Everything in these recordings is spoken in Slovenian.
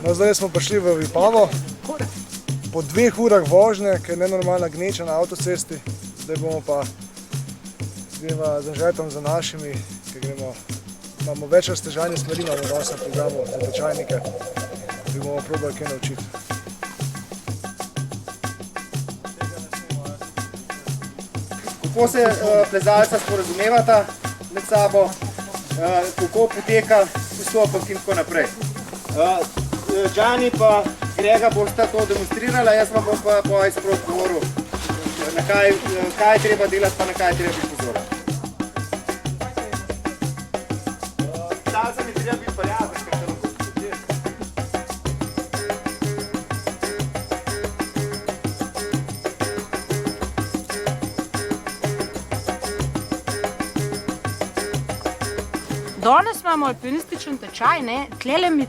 No, zdaj smo prišli v Vipavo. Po 2 urah vožnje, ker je nenormalna gneča na avtocesti. Zdaj bomo pa z Anžetom za našimi, ker imamo več raztežanja smeri na nosnem programu za tečajnike, bi bomo probali kaj naučiti. Kako se plezalca sporazumevata med sabo, kako poteka postopek in tako naprej. Džani pa Grega bosta to demonstrirala, jaz vam bom pa sproti govoril, kaj je treba delati pa na kaj je treba biti pozoren. Plezalcem je treba biti prijazen, ker se lahko početi. Danes imamo alpinističen tečaj, ne, tlele mi...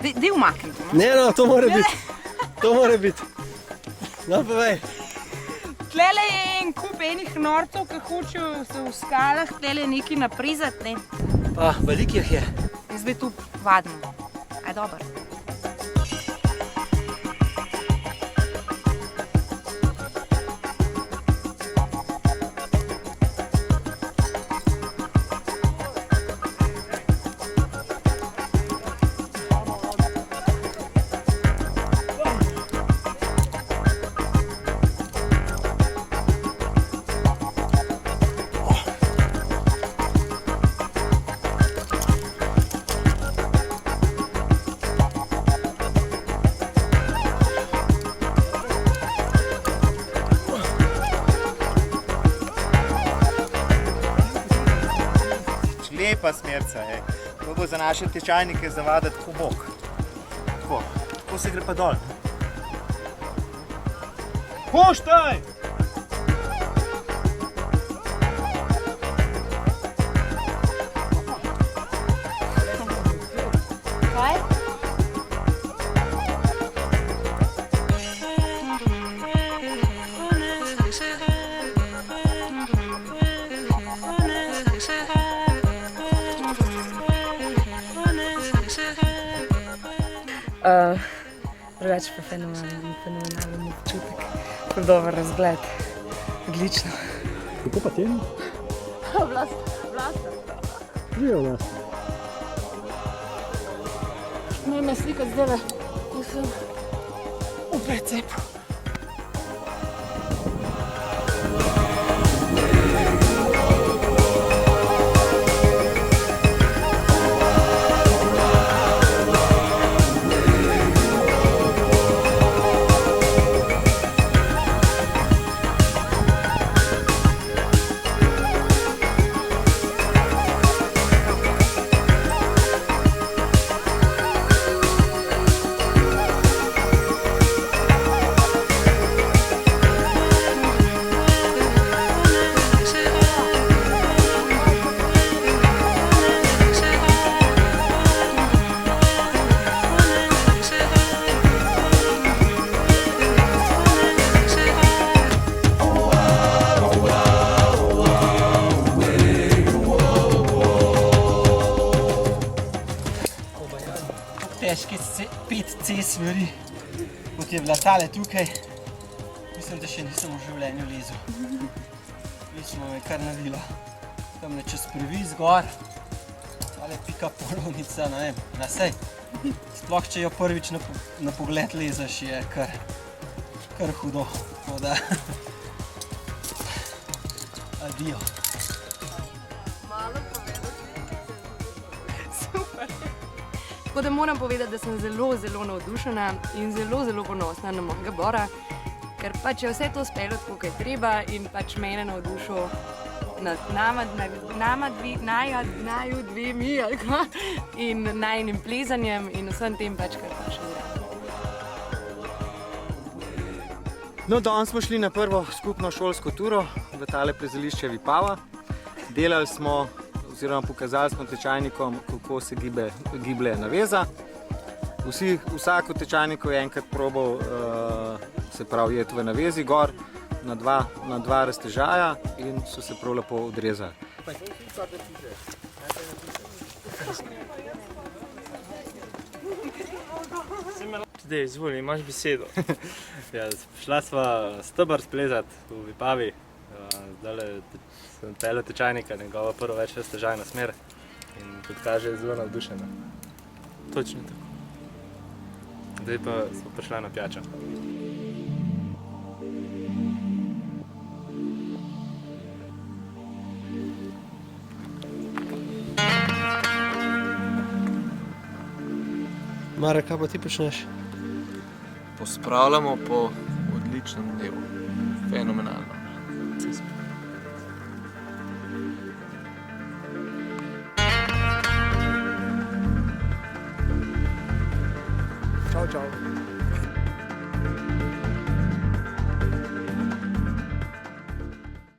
Dej umakniti, no? Ne, no, to mora biti. To mora biti. No, povej. Tlele je en kup enih norcev, ki hočejo se v skalah tlele nekaj naprezati, ne. Pa, veliko jih je. In zdaj tu vadimo. Aj, dober. Lepa smerca je. To bo za naše tečajnike zavadati humok. Tako se gre pa dol. Puštaj! Kaj? Drugače pa fenomenalen občutek, dober razgled, odlično. Kako pa temu? Vlasta. Gdje je vlast? Ne me slikati zdaj, ko sem v precepu. Težke 5C smeri, kot je bila tale tukaj, mislim, da še nisem v življenju lezel. Mislim, me je kar navilo. Tamle čez Previs gor, tale pika polovnica, ne vem, na sej. Sploh, če jo prvič na pogled lezeš, je kar hudo. Tako da, adijo. Tako da moram povedati, da sem zelo navdušena in zelo ponosna na mojega Bora, ker pač je vse to spelo tako, kot je treba in pač mene navdušil nad naju dvemi in najinim plezanjem in vsem tem pač, kar pa še zraven. No, danes smo šli na prvo skupno šolsko turo v tale plezališče Vipava. Delali smo oziroma pokazali smo tečajnikom, kako se giblje naveza. Vsak od tečajnikov je enkrat probal se pravi jeti v navezi gor na dva raztežaja in so se prav lepo odrezali. Zdaj, izvoli, imaš besedo. Ja, šla sva stebr splezat v Vipavi, zdaj sem peljal tečajnika, njegova prva več stežajna smer in kot kaže je zelo navdušena. Točno tako. Zdaj pa smo prišla na pijačo. Mare, kaj pa ti počneš? Pospravljamo po odličnem dnevu. Fenomenalno. Čau, čau.